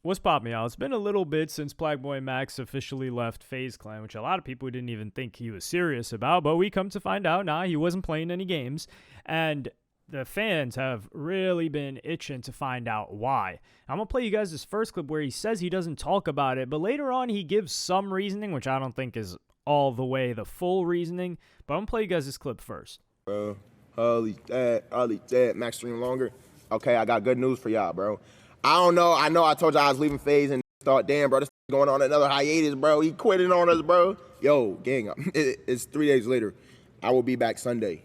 What's poppin', y'all? It's been a little bit since Plaqueboymax officially left FaZe Clan, which a lot of people didn't even think he was serious about, but we come to find out, nah, he wasn't playing any games, and the fans have really been itching to find out why. I'm gonna play you guys this first clip where he says he doesn't talk about it, but later on he gives some reasoning, which I don't think is all the way the full reasoning, but I'm gonna play you guys this clip first. Bro, holy dad, Max stream longer. Okay, I got good news for y'all, bro. I don't know. I know I told y'all I was leaving FaZe and thought, damn, bro, this going on another hiatus, bro. He quitting on us, bro. Yo, gang, it's 3 days later. I will be back Sunday.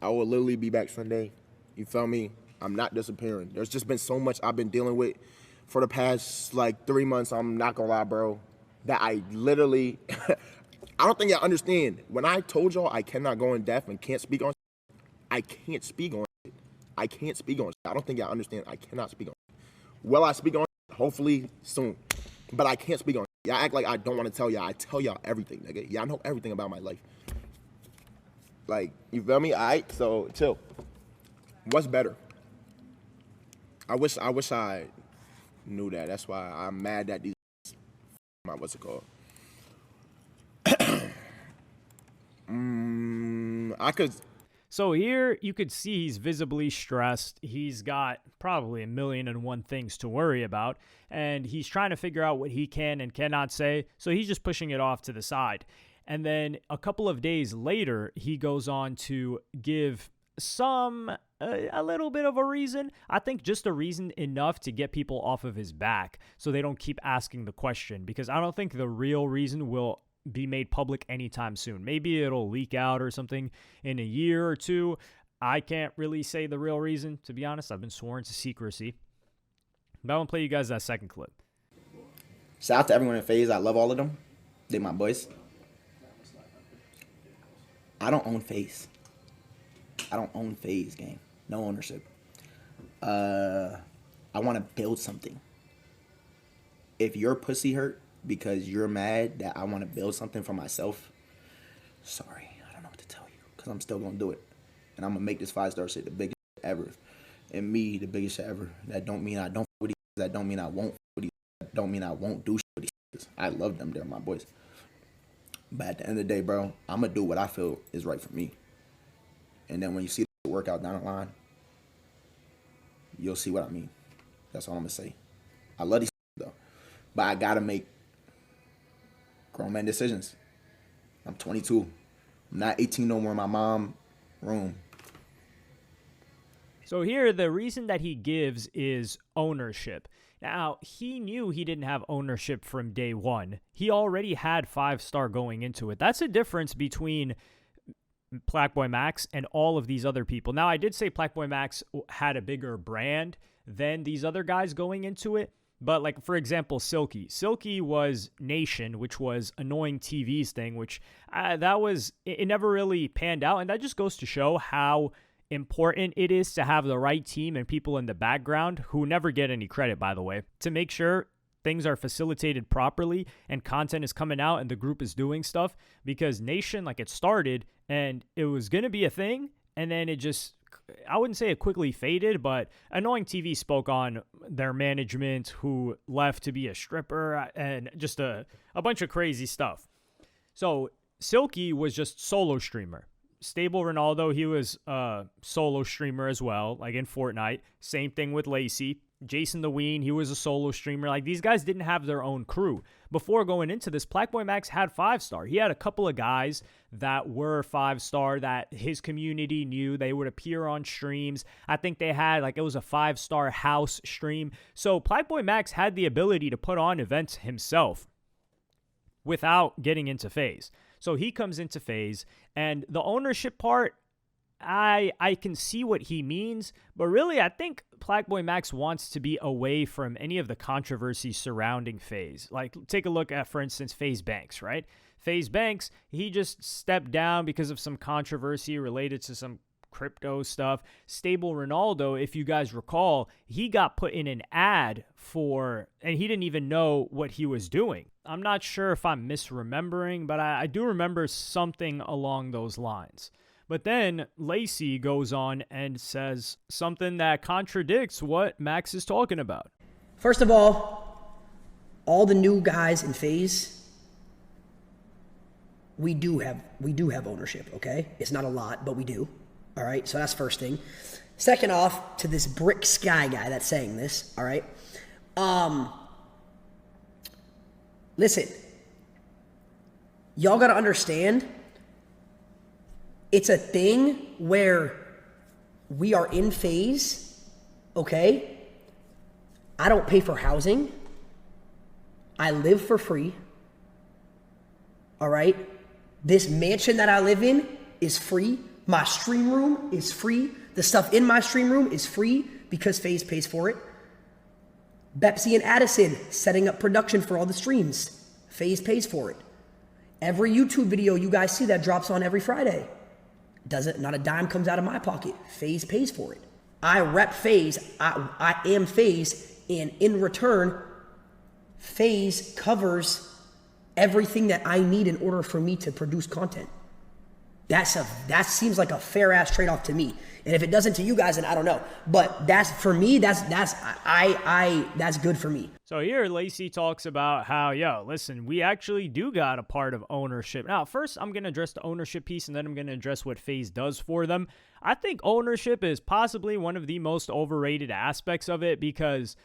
I will literally be back Sunday. You feel me? I'm not disappearing. There's just been so much I've been dealing with for the past, like, 3 months. I'm not gonna lie, bro, that I literally, I don't think y'all understand. When I told y'all I cannot go in depth and can't speak on I can't speak on it. I can't speak on it. I don't think y'all understand. I cannot speak on it. Will I speak on it? Hopefully soon. But I can't speak on it. Y'all act like I don't want to tell y'all. I tell y'all everything, nigga. Y'all know everything about my life. Like, you feel me? All right, so chill. What's better? I wish I knew that. That's why I'm mad that these, what's it called? I could. So here you could see he's visibly stressed. He's got probably 1,000,001 things to worry about, and he's trying to figure out what he can and cannot say, so he's just pushing it off to the side. And then a couple of days later, he goes on to give a little bit of a reason. I think just a reason enough to get people off of his back so they don't keep asking the question, because I don't think the real reason will be made public anytime soon. Maybe it'll leak out or something in a year or two. I can't really say the real reason, to be honest. I've been sworn to secrecy. But I'm going to play you guys that second clip. Shout out to everyone in FaZe. I love all of them. They my boys. I don't own FaZe. I don't own FaZe, gang. No ownership. I want to build something. If your pussy hurt because you're mad that I want to build something for myself, sorry, I don't know what to tell you, because I'm still going to do it. And I'm going to make this FiveStar shit the biggest shit ever. And me, the biggest shit ever. That don't mean I don't with these. That don't mean I won't with these. That don't mean I won't do shit with these. I love them. They're my boys. But at the end of the day, bro, I'm going to do what I feel is right for me. And then when you see the work out down the line, you'll see what I mean. That's all I'm going to say. I love these though. But I got to make grown man decisions. I'm 22. I'm not 18 no more in my mom's room. So here, the reason that he gives is ownership. Now, he knew he didn't have ownership from day one. He already had FiveStar going into it. That's a difference between Plaqueboymax and all of these other people. Now, I did say Plaqueboymax had a bigger brand than these other guys going into it. But, like, for example, Silky. Silky was Nation, which was Annoying TV's thing, which it never really panned out. And that just goes to show how important it is to have the right team and people in the background, who never get any credit, by the way, to make sure things are facilitated properly and content is coming out and the group is doing stuff. Because Nation, like, it started and it was going to be a thing, and then it just, I wouldn't say it quickly faded, but Annoying TV spoke on their management who left to be a stripper and just a bunch of crazy stuff. So Silky was just solo streamer. Stable Ronaldo, he was a solo streamer as well, like in Fortnite. Same thing with Lacy. Jason the Ween, he was a solo streamer. Like, these guys didn't have their own crew. Before going into this, Plaqueboymax had FiveStar. He had a couple of guys that were FiveStar that his community knew. They would appear on streams. I think they had, like, it was a FiveStar house stream. So Plaqueboymax had the ability to put on events himself without getting into FaZe. So he comes into FaZe, and the ownership part, I can see what he means, but really I think Plaqueboymax wants to be away from any of the controversy surrounding FaZe. Like, take a look at, for instance, FaZe Banks, right? FaZe Banks, he just stepped down because of some controversy related to some crypto stuff. Stable Ronaldo, if you guys recall, he got put in an ad and he didn't even know what he was doing. I'm not sure if I'm misremembering, but I do remember something along those lines. But then Lacy goes on and says something that contradicts what Max is talking about. First of all, all the new guys in FaZe, we do have ownership, okay? It's not a lot, but we do. All right, so that's first thing. Second off, to this Brick Sky guy that's saying this, all right? Listen, y'all gotta understand, it's a thing where we are in FaZe, okay? I don't pay for housing. I live for free. All right? This mansion that I live in is free. My stream room is free. The stuff in my stream room is free because FaZe pays for it. Bepsy and Addison setting up production for all the streams. FaZe pays for it. Every YouTube video you guys see that drops on every Friday. Not a dime comes out of my pocket. FaZe pays for it. I rep FaZe. I am FaZe, and in return, FaZe covers everything that I need in order for me to produce content. That seems like a fair ass trade-off to me. And if it doesn't to you guys, then I don't know. But that's for me, that's good for me. So here Lacy talks about how, listen, we actually do got a part of ownership. Now, first I'm going to address the ownership piece, and then I'm going to address what FaZe does for them. I think ownership is possibly one of the most overrated aspects of it, because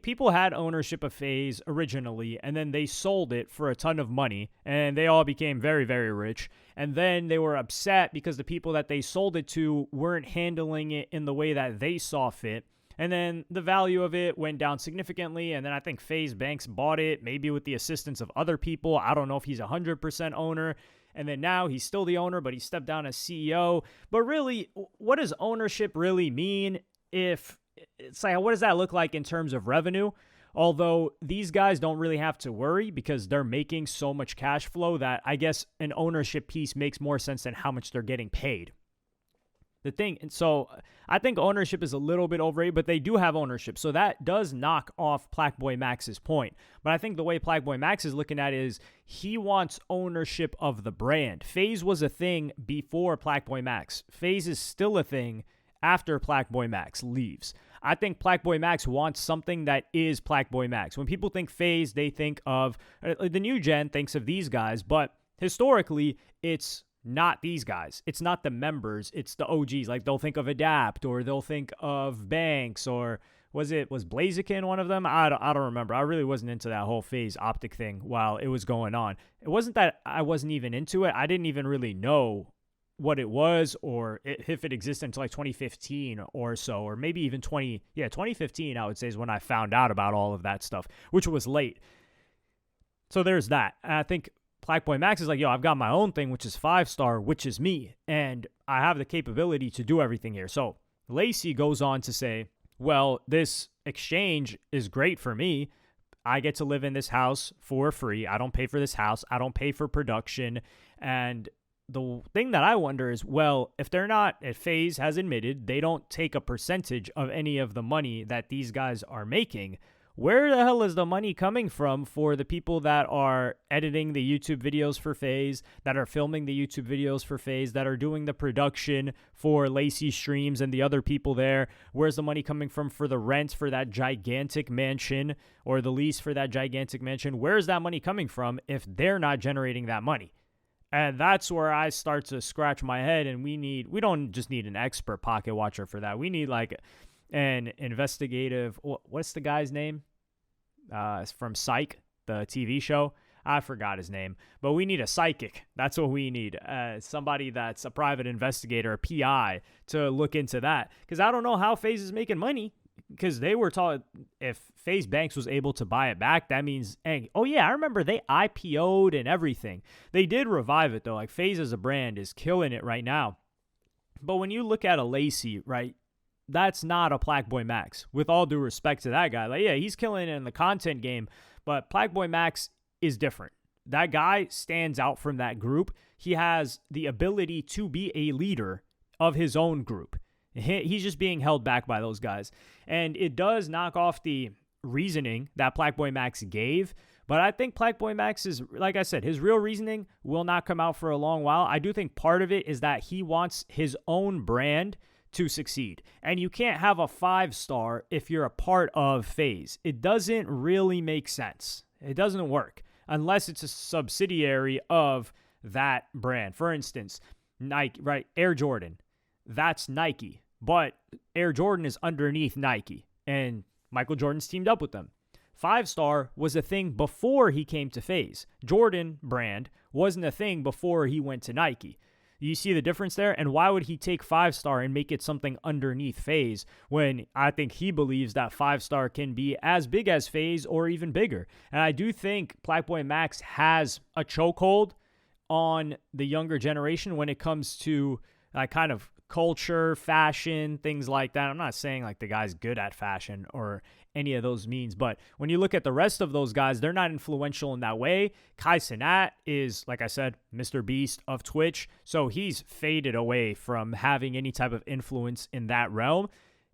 people had ownership of FaZe originally, and then they sold it for a ton of money, and they all became very, very rich. And then they were upset because the people that they sold it to weren't handling it in the way that they saw fit. And then the value of it went down significantly. And then I think FaZe Banks bought it, maybe with the assistance of other people. I don't know if he's 100% owner. And then now he's still the owner, but he stepped down as CEO. But really, what does ownership really mean? It's like, what does that look like in terms of revenue? Although these guys don't really have to worry because they're making so much cash flow that I guess an ownership piece makes more sense than how much they're getting paid. And so I think ownership is a little bit overrated, but they do have ownership. So that does knock off Plaqueboymax's point. But I think the way Plaqueboymax is looking at it is he wants ownership of the brand. FaZe was a thing before Plaqueboymax. FaZe is still a thing after Plaqueboymax leaves. I think Plaqueboymax wants something that is Plaqueboymax. When people think FaZe, they think of, the new gen thinks of these guys, but historically, it's not these guys. It's not the members. It's the OGs. Like, they'll think of Adapt, or they'll think of Banks, or was Blaziken one of them? I don't remember. I really wasn't into that whole FaZe optic thing while it was going on. It wasn't that I wasn't even into it. I didn't even really know what it was, or if it existed until like 2015 or so, or maybe even 2015, I would say, is when I found out about all of that stuff, which was late. So there's that. And I think Plaqueboymax is like, I've got my own thing, which is FiveStar, which is me, and I have the capability to do everything here. So Lacy goes on to say, well, this exchange is great for me. I get to live in this house for free. I don't pay for this house. I don't pay for production. And the thing that I wonder is, well, if FaZe has admitted they don't take a percentage of any of the money that these guys are making, where the hell is the money coming from for the people that are editing the YouTube videos for FaZe, that are filming the YouTube videos for FaZe, that are doing the production for Lacy streams and the other people there? Where's the money coming from for the rent for that gigantic mansion, or the lease for that gigantic mansion? Where's that money coming from if they're not generating that money? And that's where I start to scratch my head, and we don't just need an expert pocket watcher for that. We need like an investigative, what's the guy's name? It's from Psych, the TV show. I forgot his name, but we need a psychic. That's what we need. Somebody that's a private investigator, a PI, to look into that. Because I don't know how FaZe is making money. Because they were taught if FaZe Banks was able to buy it back, that means, I remember they IPO'd and everything. They did revive it, though. Like, FaZe as a brand is killing it right now. But when you look at a Lacy, right, that's not a Plaqueboymax. With all due respect to that guy. Like, he's killing it in the content game, but Plaqueboymax is different. That guy stands out from that group. He has the ability to be a leader of his own group. He's just being held back by those guys. And it does knock off the reasoning that Plaqueboymax gave. But I think Plaqueboymax is, like I said, his real reasoning will not come out for a long while. I do think part of it is that he wants his own brand to succeed. And you can't have a 5-star if you're a part of FaZe. It doesn't really make sense. It doesn't work unless it's a subsidiary of that brand. For instance, Nike, right? Air Jordan, that's Nike, but Air Jordan is underneath Nike, and Michael Jordan's teamed up with them. 5-star was a thing before he came to FaZe. Jordan brand wasn't a thing before he went to Nike. You see the difference there? And why would he take 5-star and make it something underneath FaZe when I think he believes that 5-star can be as big as FaZe or even bigger? And I do think Plaqueboymax has a chokehold on the younger generation when it comes to kind of culture, fashion, things like that. I'm not saying like the guy's good at fashion or any of those means, but when you look at the rest of those guys, they're not influential in that way. Kai Cenat is, like I said, Mr. Beast of Twitch, so he's faded away from having any type of influence in that realm,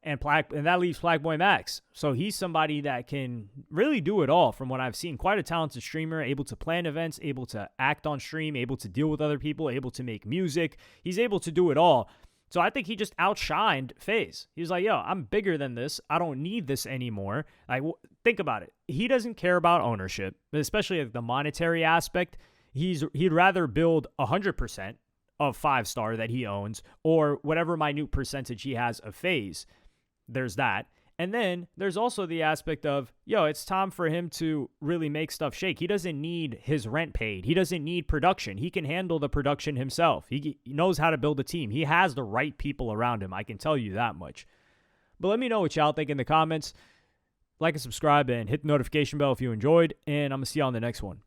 and that leaves Plaqueboymax. So he's somebody that can really do it all from what I've seen. Quite a talented streamer, able to plan events, able to act on stream, able to deal with other people, able to make music. He's able to do it all. So I think he just outshined FaZe. He was like, yo, I'm bigger than this. I don't need this anymore. Like, think about it. He doesn't care about ownership, especially the monetary aspect. He'd rather build 100% of 5-star that he owns or whatever minute percentage he has of FaZe. There's that. And then there's also the aspect of, yo, it's time for him to really make stuff shake. He doesn't need his rent paid. He doesn't need production. He can handle the production himself. He knows how to build a team. He has the right people around him. I can tell you that much. But let me know what y'all think in the comments. Like and subscribe and hit the notification bell if you enjoyed. And I'm going to see you on the next one.